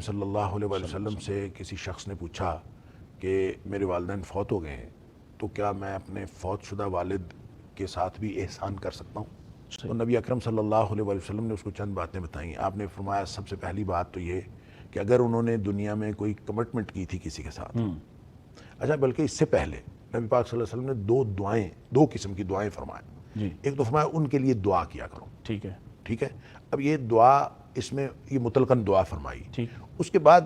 صلی اللہ علیہ وسلم سے کسی شخص نے پوچھا کہ میرے والدین فوت ہو گئے ہیں تو کیا میں اپنے فوت شدہ والد کے ساتھ بھی احسان کر سکتا ہوں؟ تو نبی اکرم صلی اللہ علیہ وسلم نے اس کو چند باتیں بتائیں. آپ نے فرمایا سب سے پہلی بات تو یہ کہ اگر انہوں نے دنیا میں کوئی کمٹمنٹ کی تھی کسی کے ساتھ، اچھا بلکہ اس سے پہلے نبی پاک صلی اللہ علیہ وسلم نے دو قسم کی دعائیں فرمائیں. ایک تو فرمایا ان کے لیے دعا کیا کرو، ٹھیک ہے. اب یہ دعا اس میں یہ مطلقاً دعا فرمائی. اس کے بعد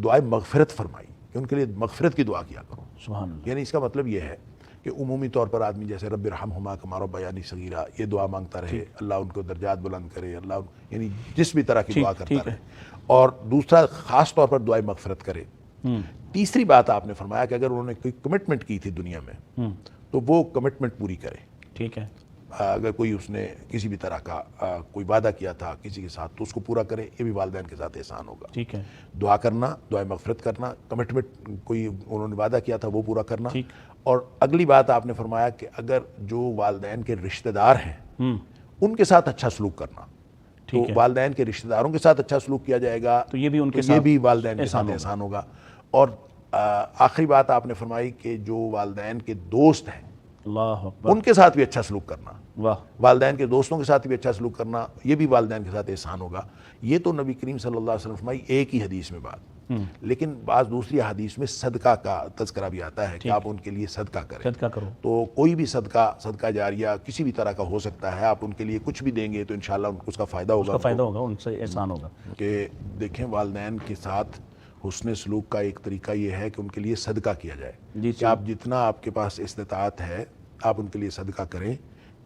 دعائے مغفرت فرمائی کہ ان کے لیے مغفرت کی دعا کیا کرو. سبحان اللہ. یعنی اس کا مطلب یہ ہے کہ عمومی طور پر آدمی جیسے رب ارحمہما کما ربیانی صغیرا یہ دعا مانگتا رہے، اللہ ان کو درجات بلند کرے، اللہ یعنی جس بھی طرح کی دعا کرتا رہے. اور دوسرا خاص طور پر دعائے مغفرت کرے. تیسری بات آپ نے فرمایا کہ اگر انہوں نے کوئی کمٹمنٹ کی تھی دنیا میں تو وہ کمٹمنٹ پوری کرے. ٹھیک ہے. اگر کوئی اس نے کسی بھی طرح کا کوئی وعدہ کیا تھا کسی کے ساتھ تو اس کو پورا کرے. یہ بھی والدین کے ساتھ احسان ہوگا. ٹھیک ہے. دعا کرنا، دعائے مغفرت کرنا، کمٹمنٹ کوئی انہوں نے وعدہ کیا تھا وہ پورا کرنا. اور اگلی بات آپ نے فرمایا کہ اگر جو والدین کے رشتہ دار ہیں ان کے ساتھ اچھا سلوک کرنا. تو والدین کے رشتہ داروں کے ساتھ اچھا سلوک کیا جائے گا تو یہ بھی ان کے ساتھ، یہ بھی والدین کے ساتھ احسان ہوگا. اور آخری بات آپ نے فرمائی کہ جو والدین کے دوست ہیں اللہ اکبر ان کے ساتھ بھی اچھا سلوک کرنا. واہ. والدین کے دوستوں کے ساتھ بھی اچھا سلوک کرنا، یہ بھی والدین کے ساتھ احسان ہوگا. یہ تو نبی کریم صلی اللہ علیہ وسلم فرمائی ایک ہی حدیث میں بات. لیکن بعض دوسری حدیث میں صدقہ کا تذکرہ بھی آتا ہے کہ آپ ان کے لیے صدقہ کریں. صدقہ کرو. تو کوئی بھی صدقہ جاریہ کسی بھی طرح کا ہو سکتا ہے. آپ ان کے لیے کچھ بھی دیں گے تو انشاءاللہ ان کو اس کا فائدہ ہوگا، ان سے احسان ہوگا. کہ دیکھیں والدین کے ساتھ حسن سلوک کا ایک طریقہ یہ ہے کہ ان کے لیے صدقہ کیا جائے. کہ آپ جتنا آپ کے پاس استطاعت ہے آپ ان کے لیے صدقہ کریں.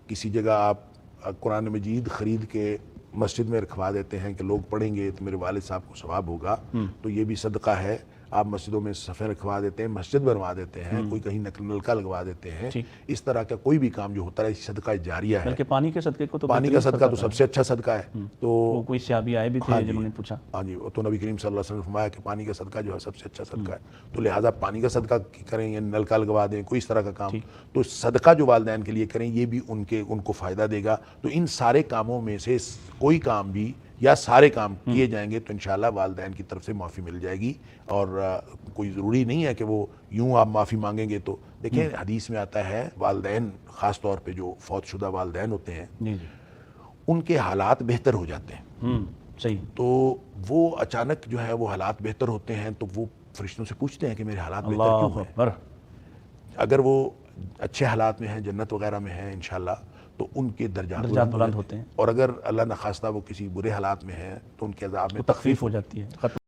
کسی جگہ آپ قرآن مجید خرید کے مسجد میں رکھوا دیتے ہیں کہ لوگ پڑھیں گے تو میرے والد صاحب کو ثواب ہوگا، تو یہ بھی صدقہ ہے. آپ مسجدوں میں صفحے رکھوا دیتے ہیں، مسجد بنوا دیتے ہیں، کوئی کہیں نلکا لگوا دیتے ہیں. اس طرح کا کوئی بھی کام جو ہوتا ہے صدقہ جاریہ ہے. بلکہ پانی کے صدقے کو تو پانی کا صدقہ تو سب سے اچھا صدقہ ہے. تو کوئی صحابی آئے بھی تھے جنہوں نے پوچھا. ہاں جی، تو نبی کریم صلی اللہ علیہ وسلم نے فرمایا کہ پانی کا صدقہ جو ہے سب سے اچھا صدقہ ہے. تو لہٰذا پانی کا صدقہ کریں یا نلکا لگوا دیں، کوئی اس طرح کا کام. تو صدقہ جو والدین کے لیے کریں یہ بھی ان کو فائدہ دے گا. تو ان سارے کاموں میں سے کوئی کام بھی یا سارے کام کیے جائیں گے تو انشاءاللہ والدین کی طرف سے معافی مل جائے گی. اور کوئی ضروری نہیں ہے کہ وہ یوں آپ معافی مانگیں گے. تو دیکھیں حدیث میں آتا ہے والدین خاص طور پہ جو فوت شدہ والدین ہوتے ہیں ان کے حالات بہتر ہو جاتے ہیں. صحیح. تو وہ اچانک جو ہے وہ حالات بہتر ہوتے ہیں تو وہ فرشتوں سے پوچھتے ہیں کہ میرے حالات بہتر کیوں ہیں. اگر وہ اچھے حالات میں ہیں، جنت وغیرہ میں ہیں انشاءاللہ، تو ان کے درجات بلند ہوتے ہیں. اور اگر اللہ نخواستہ وہ کسی برے حالات میں ہیں تو ان کے عذاب میں تخفیف ہو جاتی ہے.